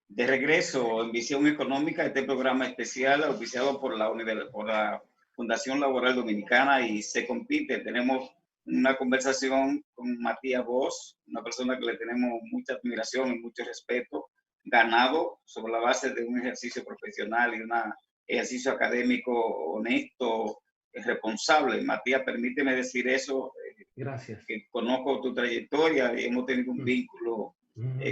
De regreso en Visión Económica, este programa especial auspiciado por la Fundación Laboral Dominicana y Se Compite. Tenemos una conversación con Matías Bosch, una persona que le tenemos mucha admiración y mucho respeto, ganado sobre la base de un ejercicio profesional y un ejercicio académico honesto, responsable. Matías, permíteme decir eso, Gracias. que conozco tu trayectoria y hemos tenido un vínculo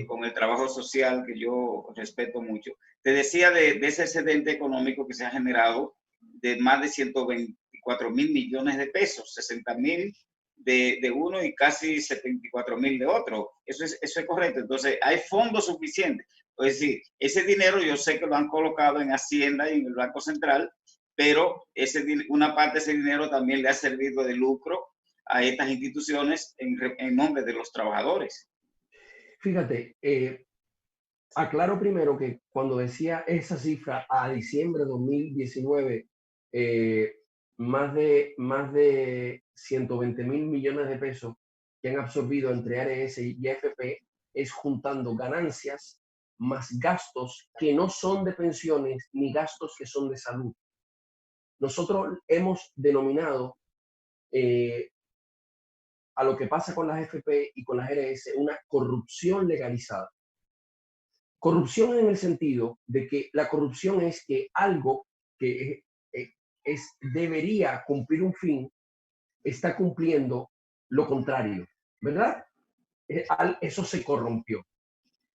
con el trabajo social que yo respeto mucho. Te decía de ese excedente económico que se ha generado de más de 124.000 millones de pesos, 60.000 de uno y casi 74.000 de otro. Eso es correcto. Entonces, hay fondos suficientes. Es decir, ese dinero yo sé que lo han colocado en Hacienda y en el Banco Central, pero una parte de ese dinero también le ha servido de lucro a estas instituciones en nombre de los trabajadores. Fíjate, aclaro primero que cuando decía esa cifra a diciembre de 2019, más de 120.000 millones de pesos que han absorbido entre ARS y AFP es juntando ganancias más gastos que no son de pensiones ni gastos que son de salud. Nosotros hemos denominado a lo que pasa con las AFP y con las ARS una corrupción legalizada. Corrupción en el sentido de que la corrupción es que algo que debería cumplir un fin está cumpliendo lo contrario, ¿verdad? Eso se corrompió.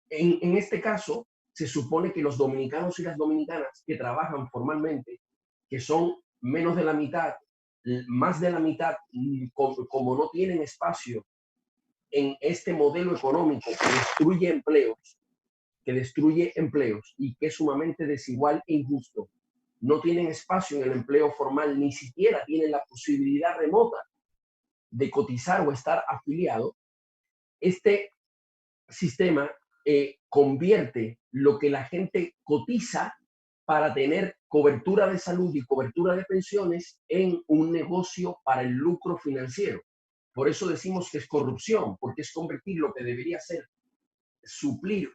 En este caso, se supone que los dominicanos y las dominicanas que trabajan formalmente, que son menos de la mitad, más de la mitad, como no tienen espacio en este modelo económico que destruye empleos y que es sumamente desigual e injusto, no tienen espacio en el empleo formal, ni siquiera tienen la posibilidad remota de cotizar o estar afiliado. Este sistema convierte lo que la gente cotiza para tener cobertura de salud y cobertura de pensiones en un negocio para el lucro financiero. Por eso decimos que es corrupción, porque es convertir lo que debería ser suplir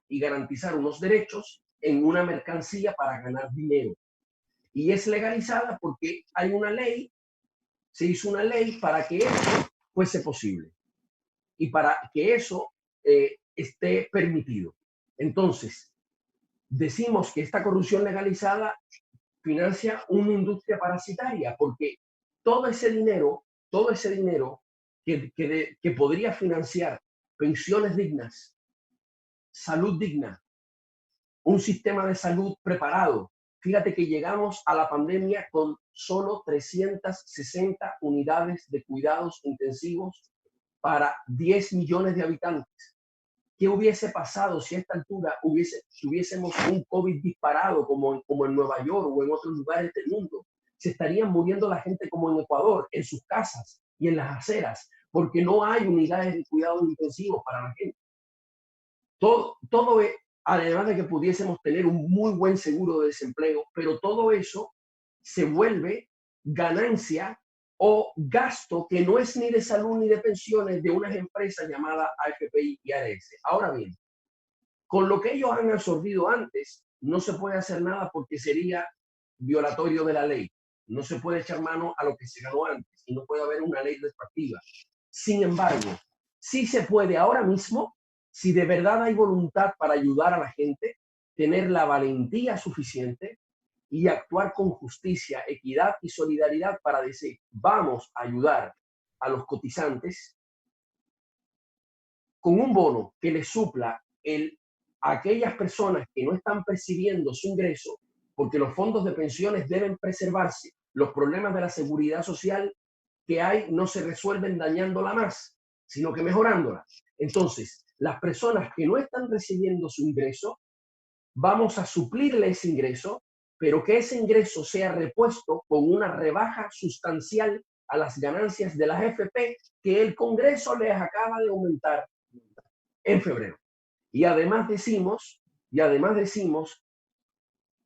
y garantizar unos derechos en una mercancía para ganar dinero. Y es legalizada porque hay una ley, se hizo una ley para que eso fuese posible y para que eso esté permitido. Entonces, decimos que esta corrupción legalizada financia una industria parasitaria porque todo ese dinero que podría financiar pensiones dignas, salud digna, un sistema de salud preparado. Fíjate que llegamos a la pandemia con solo 360 unidades de cuidados intensivos para 10 millones de habitantes. ¿Qué hubiese pasado si a esta altura tuviésemos un COVID disparado como en Nueva York o en otros lugares del mundo? Se estarían muriendo la gente como en Ecuador, en sus casas y en las aceras, porque no hay unidades de cuidados intensivos para la gente. Todo además de que pudiésemos tener un muy buen seguro de desempleo, pero todo eso se vuelve ganancia o gasto que no es ni de salud ni de pensiones de unas empresas llamadas AFP y ARS. Ahora bien, con lo que ellos han absorbido antes, no se puede hacer nada porque sería violatorio de la ley. No se puede echar mano a lo que se ganó antes y no puede haber una ley retroactiva. Sin embargo, sí se puede ahora mismo, si de verdad hay voluntad para ayudar a la gente, tener la valentía suficiente y actuar con justicia, equidad y solidaridad para decir, vamos a ayudar a los cotizantes con un bono que les supla a aquellas personas que no están percibiendo su ingreso, porque los fondos de pensiones deben preservarse. Los problemas de la seguridad social que hay no se resuelven dañándola más, sino que mejorándola. Entonces, las personas que no están recibiendo su ingreso, vamos a suplirle ese ingreso, pero que ese ingreso sea repuesto con una rebaja sustancial a las ganancias de las AFP que el Congreso les acaba de aumentar en febrero. Y además decimos,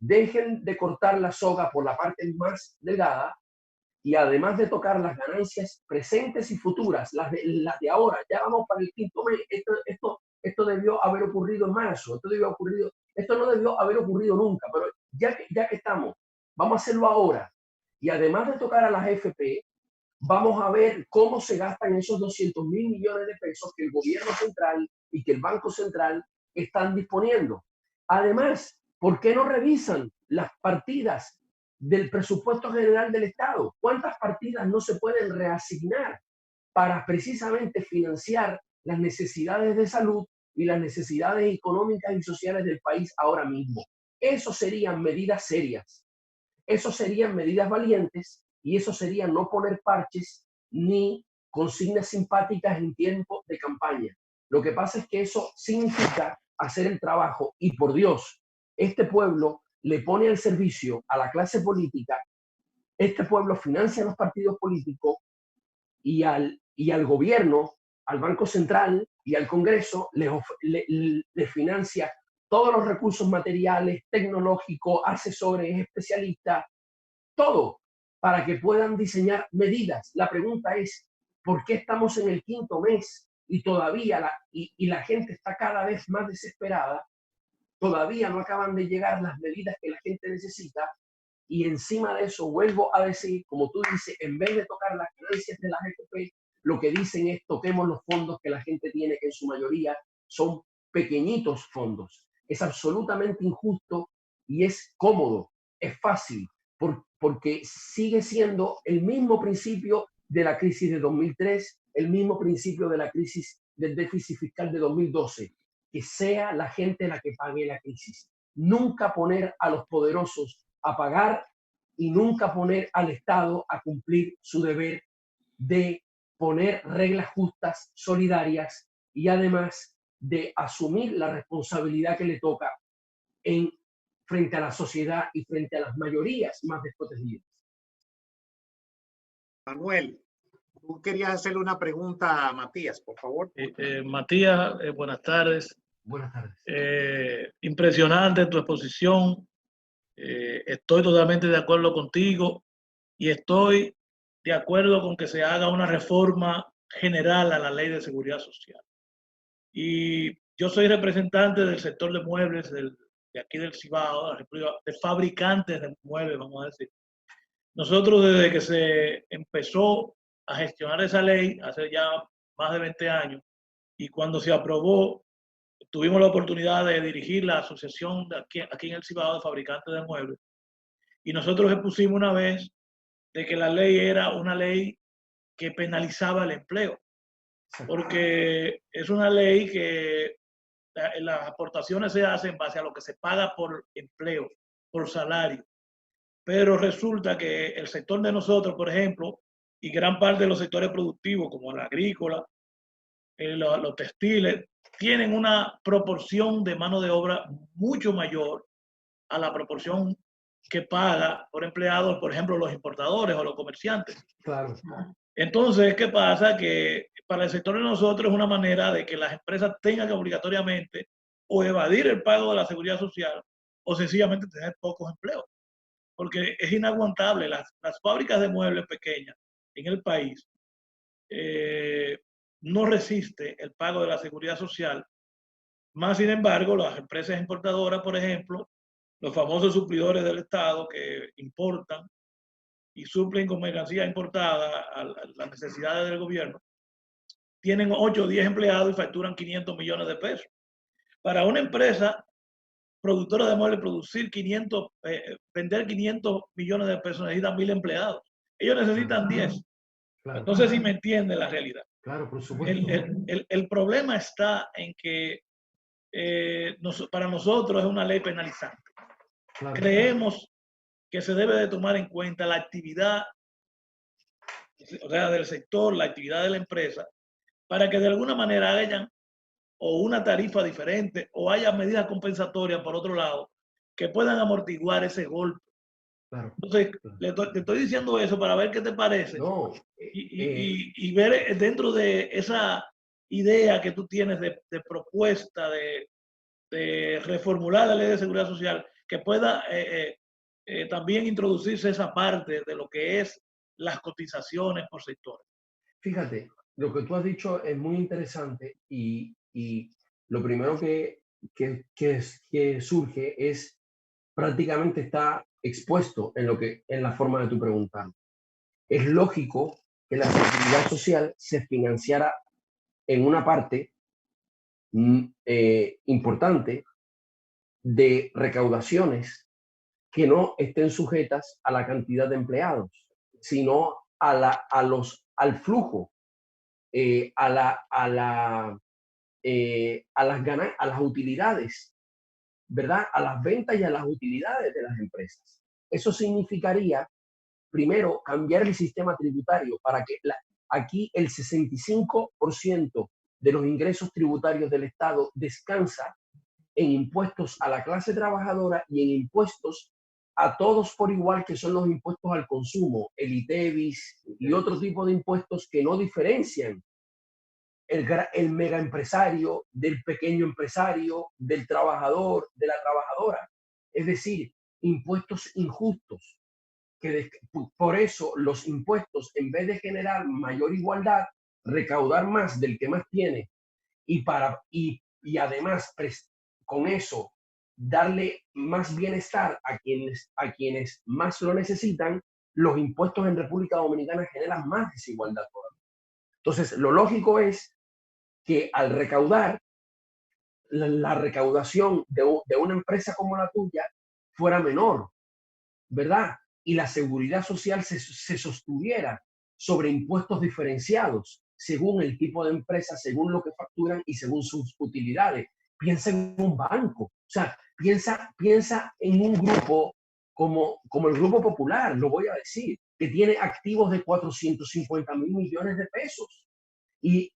dejen de cortar la soga por la parte más delgada y además de tocar las ganancias presentes y futuras, las de ahora, ya vamos para el quinto mes, esto esto debió haber ocurrido en marzo, esto no debió haber ocurrido nunca, pero ya que estamos, vamos a hacerlo ahora. Y además de tocar a las AFP, vamos a ver cómo se gastan esos 200.000 millones de pesos que el gobierno central y que el Banco Central están disponiendo. Además, ¿por qué no revisan las partidas del presupuesto general del Estado? ¿Cuántas partidas no se pueden reasignar para precisamente financiar las necesidades de salud y las necesidades económicas y sociales del país ahora mismo? Eso serían medidas serias, eso serían medidas valientes y eso sería no poner parches ni consignas simpáticas en tiempo de campaña. Lo que pasa es que eso significa hacer el trabajo y por Dios, este pueblo le pone al servicio a la clase política, este pueblo financia a los partidos políticos y al gobierno, al Banco Central y al Congreso le financia todos los recursos materiales, tecnológicos, asesores, especialistas, todo para que puedan diseñar medidas. La pregunta es, ¿por qué estamos en el 5º mes y todavía la gente está cada vez más desesperada? Todavía no acaban de llegar las medidas que la gente necesita y encima de eso vuelvo a decir, como tú dices, en vez de tocar las ganancias de la AFP, lo que dicen es toquemos los fondos que la gente tiene, que en su mayoría son pequeñitos fondos. Es absolutamente injusto y es cómodo, es fácil, porque sigue siendo el mismo principio de la crisis de 2003, el mismo principio de la crisis del déficit fiscal de 2012, que sea la gente la que pague la crisis. Nunca poner a los poderosos a pagar y nunca poner al Estado a cumplir su deber de poner reglas justas, solidarias y además de asumir la responsabilidad que le toca frente a la sociedad y frente a las mayorías más desprotegidas. Manuel, tú querías hacerle una pregunta a Matías, por favor. Matías, buenas tardes. Buenas tardes. Impresionante tu exposición. Estoy totalmente de acuerdo contigo y estoy de acuerdo con que se haga una reforma general a la Ley de Seguridad Social. Y yo soy representante del sector de muebles de aquí del Cibao, de fabricantes de muebles, vamos a decir. Nosotros desde que se empezó a gestionar esa ley, hace ya más de 20 años, y cuando se aprobó, tuvimos la oportunidad de dirigir la asociación de aquí en el Cibao de fabricantes de muebles. Y nosotros expusimos una vez de que la ley era una ley que penalizaba el empleo, porque es una ley que las aportaciones se hacen en base a lo que se paga por empleo, por salario. Pero resulta que el sector de nosotros, por ejemplo, y gran parte de los sectores productivos, como el agrícola, los textiles, tienen una proporción de mano de obra mucho mayor a la proporción que paga por empleados, por ejemplo, los importadores o los comerciantes. Claro. Entonces, ¿qué pasa? Que para el sector de nosotros es una manera de que las empresas tengan que obligatoriamente o evadir el pago de la seguridad social o sencillamente tener pocos empleos. Porque es inaguantable. Las fábricas de muebles pequeñas en el país no resiste el pago de la seguridad social. Más sin embargo, las empresas importadoras, por ejemplo, los famosos suplidores del Estado que importan y suplen con mercancía importada a las necesidades del gobierno, tienen 8 o 10 empleados y facturan 500 millones de pesos. Para una empresa productora de muebles vender 500 millones de pesos necesitan 1.000 empleados. Ellos necesitan 10. Claro. Entonces, si me entiende la realidad. Claro, por supuesto. El problema está en que para nosotros es una ley penalizante. Claro. Creemos que se debe de tomar en cuenta la actividad, o sea, del sector, la actividad de la empresa, para que de alguna manera hayan o una tarifa diferente o haya medidas compensatorias por otro lado que puedan amortiguar ese golpe. Claro. Entonces, te estoy diciendo eso para ver qué te parece. No, y ver dentro de esa idea que tú tienes de propuesta de reformular la Ley de Seguridad Social, que pueda también introducirse esa parte de lo que es las cotizaciones por sectores. Fíjate, lo que tú has dicho es muy interesante y lo primero que surge es prácticamente está expuesto en la forma de tu preguntar. Es lógico que la seguridad social se financiara en una parte importante de recaudaciones que no estén sujetas a la cantidad de empleados, sino al flujo, a las utilidades, ¿verdad? A las ventas y a las utilidades de las empresas. Eso significaría, primero, cambiar el sistema tributario para que aquí el 65% de los ingresos tributarios del Estado descansa en impuestos a la clase trabajadora y en impuestos a todos por igual, que son los impuestos al consumo, el ITEVIS y otro tipo de impuestos que no diferencian el mega empresario del pequeño empresario, del trabajador, de la trabajadora. Es decir, impuestos injustos. Por eso los impuestos, en vez de generar mayor igualdad, recaudar más del que más tiene y además con eso darle más bienestar a quienes más lo necesitan, los impuestos en República Dominicana generan más desigualdad todavía. Entonces, lo lógico es que al recaudar, la recaudación de una empresa como la tuya fuera menor, ¿verdad? Y la seguridad social se sostuviera sobre impuestos diferenciados según el tipo de empresa, según lo que facturan y según sus utilidades. Piensa en un banco, o sea, piensa en un grupo como el Grupo Popular, lo voy a decir, que tiene activos de 450,000 millones de pesos. Y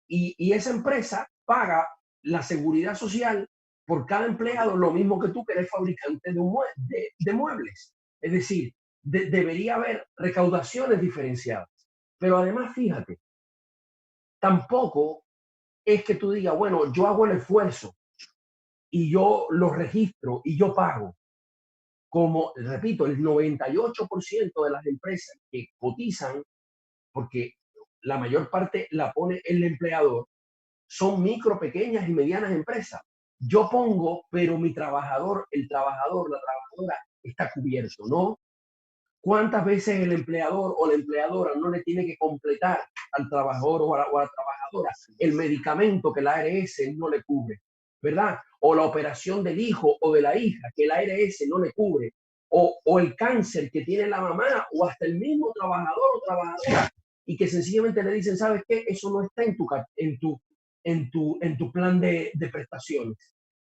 esa empresa paga la seguridad social por cada empleado, lo mismo que tú, que eres fabricante de muebles. Es decir, debería haber recaudaciones diferenciadas. Pero además, fíjate, tampoco es que tú digas, bueno, yo hago el esfuerzo y yo lo registro y yo pago. Como, repito, el 98% de las empresas que cotizan, porque la mayor parte la pone el empleador, son micro, pequeñas y medianas empresas. Yo pongo, pero mi trabajador, la trabajadora está cubierto, ¿no? ¿Cuántas veces el empleador o la empleadora no le tiene que completar al trabajador o a la trabajadora el medicamento que la ARS no le cubre, ¿verdad? O la operación del hijo o de la hija que la ARS no le cubre, o el cáncer que tiene la mamá o hasta el mismo trabajador o trabajadora, y que sencillamente le dicen, ¿sabes qué? Eso no está en tu plan de prestaciones.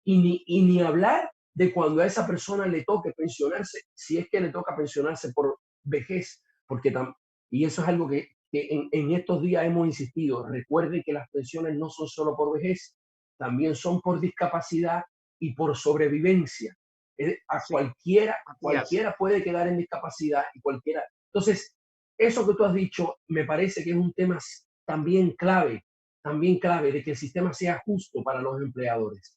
Y ni hablar de cuando a esa persona le toque pensionarse, si es que le toca pensionarse por vejez, y eso es algo que en estos días hemos insistido. Recuerden que las pensiones no son solo por vejez, también son por discapacidad y por sobrevivencia. Cualquiera puede quedar en discapacidad y cualquiera. Entonces, eso que tú has dicho me parece que es un tema también clave de que el sistema sea justo para los empleadores.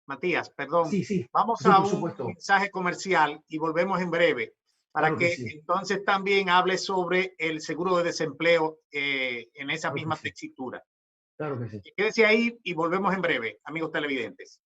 Matías, perdón. Sí, vamos sí, a por un supuesto. mensaje comercial y volvemos en breve para Claro que sí. entonces también hable sobre el seguro de desempleo en esa misma sí. textura. Claro que sí. Quédese ahí y volvemos en breve, amigos televidentes.